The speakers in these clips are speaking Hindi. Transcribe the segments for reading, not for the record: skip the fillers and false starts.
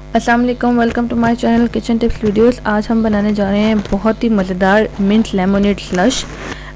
अस्सलाम वालेकुम, welcome to my channel kitchen tips videos. आज हम बनाने जा रहे हैं बहुत ही मज़ेदार मिंट लेमनेड स्लश।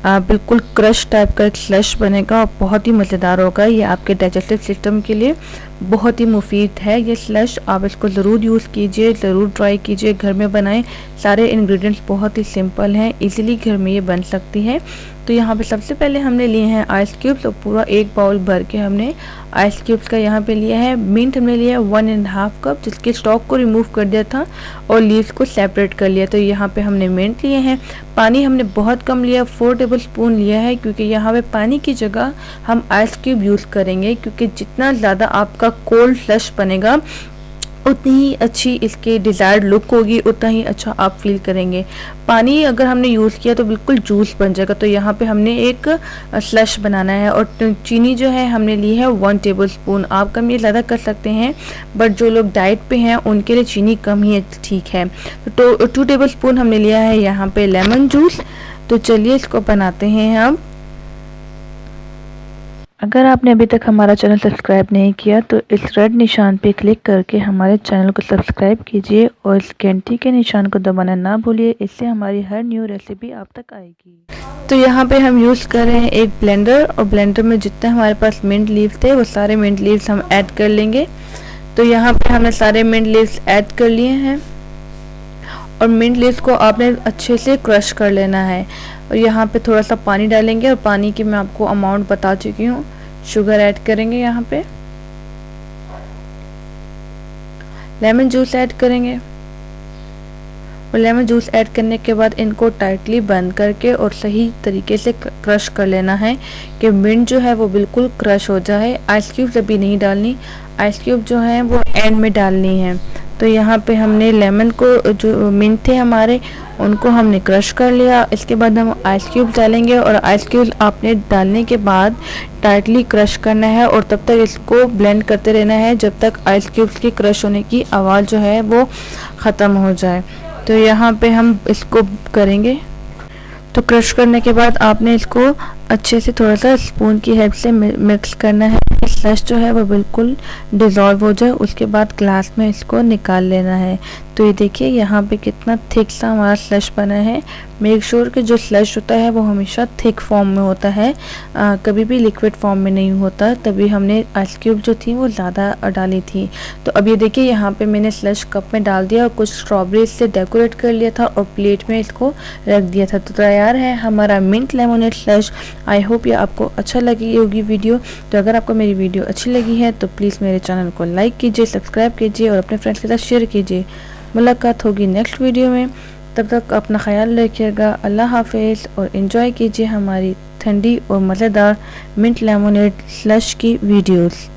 बिल्कुल क्रश टाइप का एक स्लश बनेगा और बहुत ही मज़ेदार होगा। ये आपके डाइजेस्टिव सिस्टम के लिए बहुत ही मुफीद है ये स्लश। आप इसको ज़रूर यूज़ कीजिए, ज़रूर ट्राई कीजिए, घर में बनाएं। सारे इंग्रेडिएंट्स बहुत ही सिंपल हैं, इजीली घर में ये बन सकती है। तो यहाँ पे सबसे पहले हमने लिए हैं आइस क्यूब्स और पूरा 1 बाउल भर के हमने आइस क्यूब्स का यहाँ पे लिया है। मिंट हमने लिया है 1.5 कप, जिसके स्टॉक को रिमूव कर दिया था और लीव्स को सेपरेट कर लिया। तो यहाँ पे हमने मिंट लिए हैं। पानी हमने बहुत कम लिया, 4 टेबल स्पून लिया है, क्योंकि यहाँ पे पानी की जगह हम आइस क्यूब यूज़ करेंगे। क्योंकि जितना ज़्यादा आपका कोल्ड फ्लश बनेगा उतनी ही अच्छी इसकी डिज़ायर्ड लुक होगी, उतना ही अच्छा आप फील करेंगे। पानी अगर हमने यूज़ किया तो बिल्कुल जूस बन जाएगा। तो यहाँ पे हमने एक स्लश बनाना है और चीनी जो है हमने ली है 1 टेबल स्पून। आप कम या ज़्यादा कर सकते हैं, बट जो लोग डाइट पे हैं उनके लिए चीनी कम ही ठीक है। तो 2 टेबल स्पून हमने लिया है यहाँ पे लेमन जूस। तो चलिए इसको बनाते हैं हम। अगर आपने अभी तक हमारा चैनल सब्सक्राइब नहीं किया तो इस रेड निशान पे क्लिक करके हमारे चैनल को सब्सक्राइब कीजिए और इस घंटी के निशान को दबाना ना भूलिए, इससे हमारी हर न्यू रेसिपी आप तक आएगी। तो यहाँ पे हम यूज़ कर रहे हैं एक ब्लेंडर, और ब्लेंडर में जितने हमारे पास मिंट लीव्स थे वो सारे मिंट लीव्स हम ऐड कर लेंगे। तो यहाँ पे हमने सारे मिंट लीव्स ऐड कर लिए हैं और मिंट लीव्स को आपने अच्छे से क्रश कर लेना है। और यहाँ पे थोड़ा सा पानी डालेंगे और पानी की मैं आपको अमाउंट बता चुकी हूँ। शुगर ऐड करेंगे, यहाँ पे लेमन जूस ऐड करेंगे और लेमन जूस ऐड करने के बाद इनको टाइटली बंद करके और सही तरीके से क्रश कर लेना है कि मिंट जो है वो बिल्कुल क्रश हो जाए। आइस क्यूब्स अभी नहीं डालनी, आइस क्यूब जो है वो एंड में डालनी है। तो यहाँ पे हमने लेमन को, जो मिंट थे हमारे, उनको हमने क्रश कर लिया। इसके बाद हम आइस क्यूब डालेंगे और आइस क्यूब आपने डालने के बाद टाइटली क्रश करना है और तब तक इसको ब्लेंड करते रहना है जब तक आइस क्यूब्स की क्रश होने की आवाज़ जो है वो ख़त्म हो जाए। तो यहाँ पे हम इसको करेंगे। तो क्रश करने के बाद आपने इसको अच्छे से थोड़ा सा स्पून की हेल्प से मिक्स करना है। स्लश जो है वो बिल्कुल डिज़ोल्व हो जाए, उसके बाद ग्लास में इसको निकाल लेना है। तो ये देखिए यहाँ पे कितना थिक सा हमारा स्लश बना है। मेक श्योर कि जो स्लश होता है वो हमेशा थिक फॉर्म में होता है, कभी भी लिक्विड फॉर्म में नहीं होता। तभी हमने आइस क्यूब जो थी वो ज़्यादा डाली थी। तो अब ये देखिए यहाँ पे मैंने स्लश कप में डाल दिया और कुछ स्ट्रॉबेरी से डेकोरेट कर लिया था और प्लेट में इसको रख दिया था। तो तैयार है हमारा mint lemonade slush. I hope ये आपको अच्छा लगी होगी वीडियो। तो अगर आपको मेरी वीडियो अच्छी लगी है तो प्लीज़ मेरे चैनल को लाइक कीजिए, सब्सक्राइब कीजिए और अपने फ्रेंड्स के साथ शेयर कीजिए। मुलाकात होगी नेक्स्ट वीडियो में, तब तक अपना ख्याल रखिएगा। अल्लाह हाफिज़ और एंजॉय कीजिए हमारी ठंडी और मज़ेदार मिंट लेमनेड स्लश की वीडियोस।